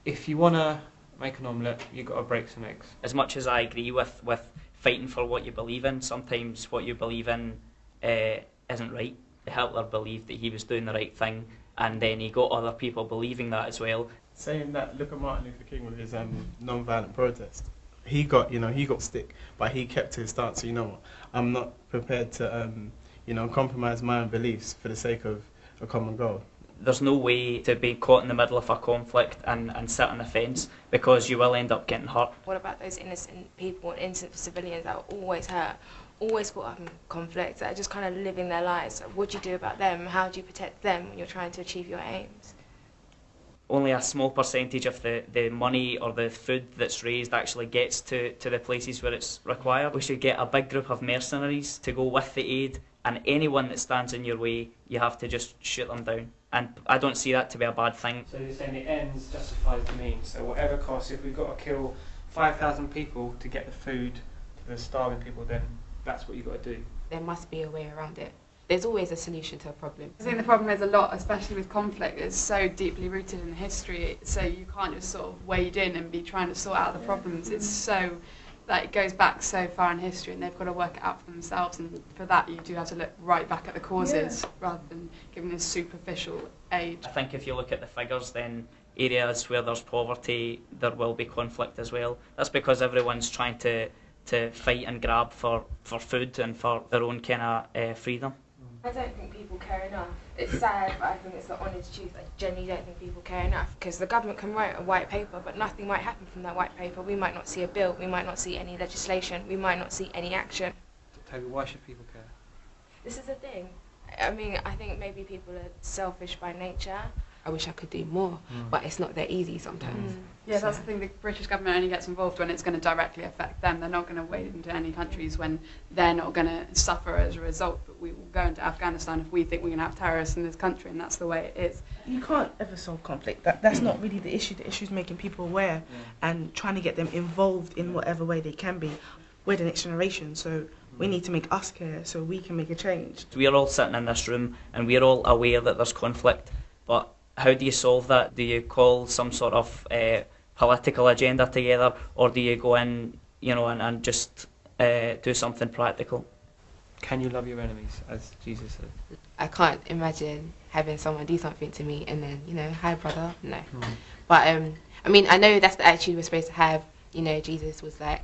if you want to make an omelette, you've got to break some eggs. As much as I agree with fighting for what you believe in, sometimes what you believe in isn't right. Hitler believed that he was doing the right thing, and then he got other people believing that as well. Saying that, look at Martin Luther King with his non-violent protest. He got stick, but he kept to his stance. So, you know what? I'm not prepared to, compromise my own beliefs for the sake of a common goal. There's no way to be caught in the middle of a conflict and sit on the fence, because you will end up getting hurt. What about those innocent people, innocent civilians that are always hurt, always caught up in conflict, that are just kind of living their lives? What do you do about them? How do you protect them when you're trying to achieve your aims? Only a small percentage of the money or the food that's raised actually gets to the places where it's required. We should get a big group of mercenaries to go with the aid, and anyone that stands in your way, you have to just shoot them down. And I don't see that to be a bad thing. So you're saying the ends justifies the means. So whatever costs, if we've got to kill 5,000 people to get the food to the starving people, then that's what you've got to do. There must be a way around it. There's always a solution to a problem. I think the problem is a lot, especially with conflict, is so deeply rooted in history, so you can't just sort of wade in and be trying to sort out the problems. It's so, it goes back so far in history, and they've got to work it out for themselves, and for that you do have to look right back at the causes rather than giving this superficial aid. I think if you look at the figures, then areas where there's poverty, there will be conflict as well. That's because everyone's trying to fight and grab for food and for their own kind of freedom. I don't think people care enough. It's sad, but I think it's the honest truth. I genuinely don't think people care enough, because the government can write a white paper, but nothing might happen from that white paper. We might not see a bill, we might not see any legislation, we might not see any action. Toby, why should people care? This is the thing. I mean, I think maybe people are selfish by nature. I wish I could do more, but it's not that easy sometimes. Yeah, that's the thing. The British government only gets involved when it's going to directly affect them. They're not going to wade into any countries when they're not going to suffer as a result. But we will go into Afghanistan if we think we're going to have terrorists in this country, and that's the way it is. You can't ever solve conflict. That's not really the issue. The issue is making people aware and trying to get them involved in whatever way they can be. We're the next generation, so we need to make us care so we can make a change. We are all sitting in this room and we're all aware that there's conflict, but how do you solve that? Do you call some sort of political agenda together, or do you go in, and just do something practical? Can you love your enemies, as Jesus said? I can't imagine having someone do something to me and then, hi brother, no. But I mean, I know that's the attitude we're supposed to have. Jesus was like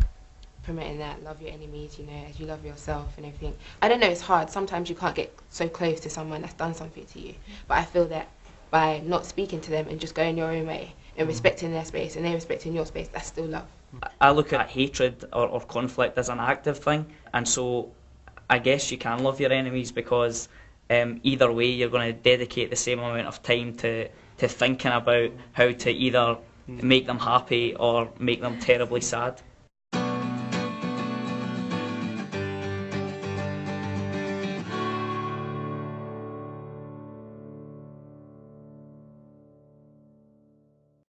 promoting that, love your enemies, as you love yourself and everything. I don't know, it's hard. Sometimes you can't get so close to someone that's done something to you. But I feel that by not speaking to them and just going your own way and respecting their space and they respecting your space, that's still love. I look at hatred or conflict as an active thing, and so I guess you can love your enemies, because either way you're going to dedicate the same amount of time to thinking about how to either make them happy or make them terribly sad.